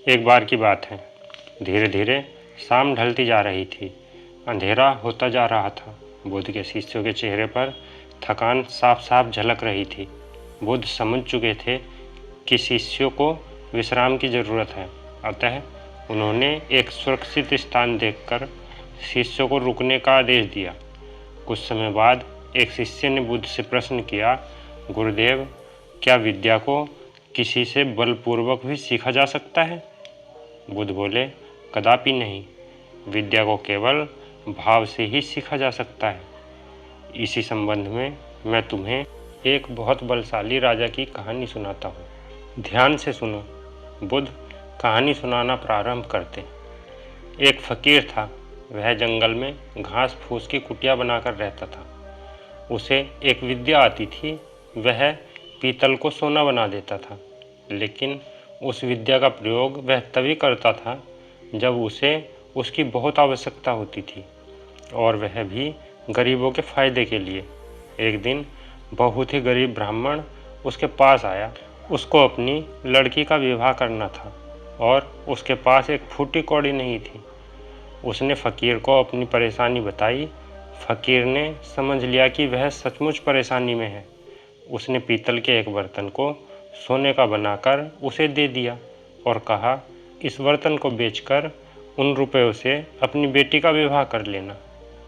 एक बार की बात है। धीरे धीरे शाम ढलती जा रही थी। अंधेरा होता जा रहा था। बुद्ध के शिष्यों के चेहरे पर थकान साफ साफ झलक रही थी। बुद्ध समझ चुके थे कि शिष्यों को विश्राम की ज़रूरत है। अतः उन्होंने एक सुरक्षित स्थान देखकर शिष्यों को रुकने का आदेश दिया। कुछ समय बाद एक शिष्य ने बुद्ध से प्रश्न किया, गुरुदेव, क्या विद्या को किसी से बलपूर्वक भी सीखा जा सकता है? बुद्ध बोले, कदापि नहीं। विद्या को केवल भाव से ही सीखा जा सकता है। इसी संबंध में मैं तुम्हें एक बहुत बलशाली राजा की कहानी सुनाता हूँ। ध्यान से सुनो। बुद्ध कहानी सुनाना प्रारंभ करते। एक फकीर था। वह जंगल में घास फूस की कुटिया बनाकर रहता था। उसे एक विद्या आती थी। वह पीतल को सोना बना देता था। लेकिन उस विद्या का प्रयोग वह तभी करता था जब उसे उसकी बहुत आवश्यकता होती थी, और वह भी गरीबों के फायदे के लिए। एक दिन बहुत ही गरीब ब्राह्मण उसके पास आया। उसको अपनी लड़की का विवाह करना था और उसके पास एक फूटी कौड़ी नहीं थी। उसने फकीर को अपनी परेशानी बताई। फकीर ने समझ लिया कि वह सचमुच परेशानी में है। उसने पीतल के एक बर्तन को सोने का बनाकर उसे दे दिया और कहा, इस बर्तन को बेचकर उन रुपयों से अपनी बेटी का विवाह कर लेना।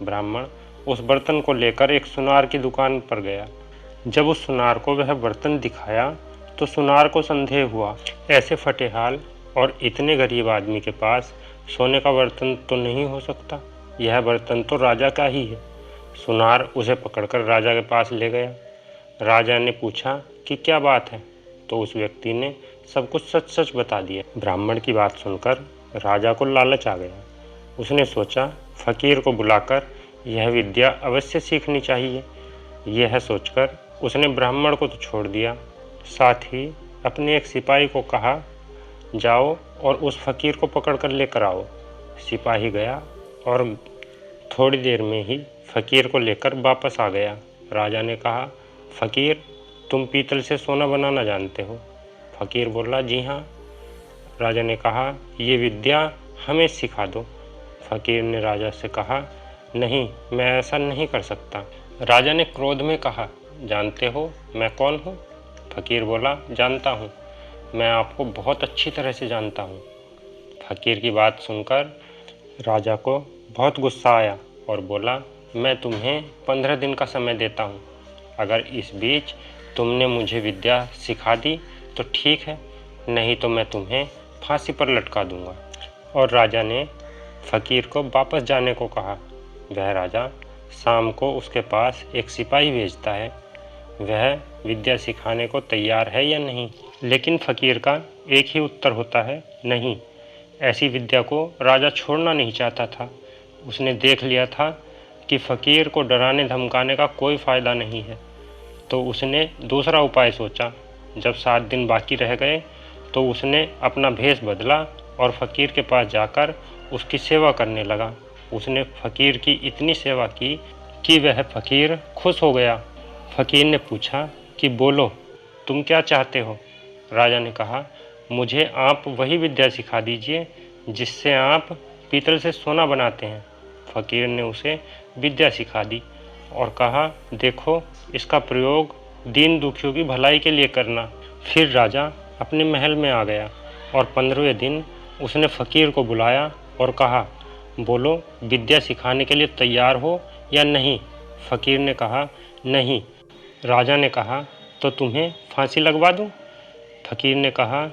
ब्राह्मण उस बर्तन को लेकर एक सुनार की दुकान पर गया। जब उस सुनार को वह बर्तन दिखाया तो सुनार को संदेह हुआ। ऐसे फटेहाल और इतने गरीब आदमी के पास सोने का बर्तन तो नहीं हो सकता। यह बर्तन तो राजा का ही है। सुनार उसे पकड़कर राजा के पास ले गया। राजा ने पूछा कि क्या बात है, तो उस व्यक्ति ने सब कुछ सच सच बता दिया। ब्राह्मण की बात सुनकर राजा को लालच आ गया। उसने सोचा, फकीर को बुलाकर यह विद्या अवश्य सीखनी चाहिए। यह सोचकर उसने ब्राह्मण को तो छोड़ दिया, साथ ही अपने एक सिपाही को कहा, जाओ और उस फकीर को पकड़ कर लेकर आओ। सिपाही गया और थोड़ी देर में ही फकीर को लेकर वापस आ गया। राजा ने कहा, फकीर, तुम पीतल से सोना बनाना जानते हो? फकीर बोला, जी हाँ। राजा ने कहा, ये विद्या हमें सिखा दो। फकीर ने राजा से कहा, नहीं, मैं ऐसा नहीं कर सकता। राजा ने क्रोध में कहा, जानते हो मैं कौन हूँ? फकीर बोला, जानता हूँ, मैं आपको बहुत अच्छी तरह से जानता हूँ। फकीर की बात सुनकर राजा को बहुत गुस्सा आया और बोला, मैं तुम्हें 15 दिन का समय देता हूँ। अगर इस बीच तुमने मुझे विद्या सिखा दी तो ठीक है, नहीं तो मैं तुम्हें फांसी पर लटका दूंगा। और राजा ने फकीर को वापस जाने को कहा। वह राजा शाम को उसके पास एक सिपाही भेजता है। वह विद्या सिखाने को तैयार है या नहीं, लेकिन फकीर का एक ही उत्तर होता है, नहीं। ऐसी विद्या को राजा छोड़ना नहीं चाहता था। उसने देख लिया था कि फकीर को डराने धमकाने का कोई फ़ायदा नहीं है, तो उसने दूसरा उपाय सोचा। जब 7 दिन बाकी रह गए तो उसने अपना भेष बदला और फकीर के पास जाकर उसकी सेवा करने लगा। उसने फकीर की इतनी सेवा की कि वह फकीर खुश हो गया। फकीर ने पूछा कि बोलो, तुम क्या चाहते हो? राजा ने कहा, मुझे आप वही विद्या सिखा दीजिए जिससे आप पीतल से सोना बनाते हैं। फकीर ने उसे विद्या सिखा दी और कहा, देखो, इसका प्रयोग दीन दुखियों की भलाई के लिए करना। फिर राजा अपने महल में आ गया और 15वें दिन उसने फकीर को बुलाया और कहा, बोलो, विद्या सिखाने के लिए तैयार हो या नहीं? फकीर ने कहा, नहीं। राजा ने कहा, तो तुम्हें फांसी लगवा दूं? फकीर ने कहा,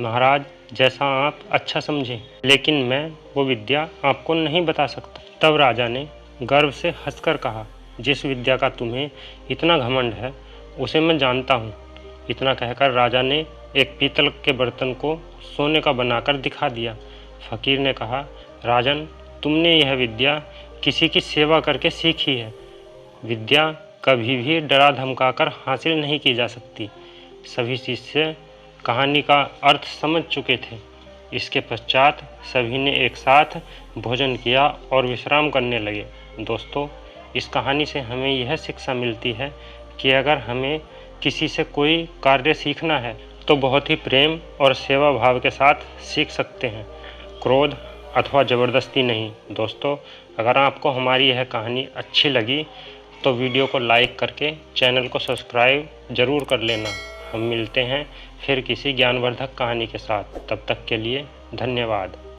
महाराज, जैसा आप अच्छा समझें, लेकिन मैं वो विद्या आपको नहीं बता सकता। तब राजा ने गर्व से हंसकर कहा, जिस विद्या का तुम्हें इतना घमंड है उसे मैं जानता हूँ। इतना कहकर राजा ने एक पीतल के बर्तन को सोने का बनाकर दिखा दिया। फकीर ने कहा, राजन, तुमने यह विद्या किसी की सेवा करके सीखी है। विद्या कभी भी डरा धमकाकर हासिल नहीं की जा सकती। सभी शिष्य कहानी का अर्थ समझ चुके थे। इसके पश्चात सभी ने एक साथ भोजन किया और विश्राम करने लगे। दोस्तों, इस कहानी से हमें यह शिक्षा मिलती है कि अगर हमें किसी से कोई कार्य सीखना है तो बहुत ही प्रेम और सेवा भाव के साथ सीख सकते हैं, क्रोध अथवा ज़बरदस्ती नहीं। दोस्तों, अगर आपको हमारी यह कहानी अच्छी लगी तो वीडियो को लाइक करके चैनल को सब्सक्राइब ज़रूर कर लेना। हम मिलते हैं फिर किसी ज्ञानवर्धक कहानी के साथ। तब तक के लिए धन्यवाद।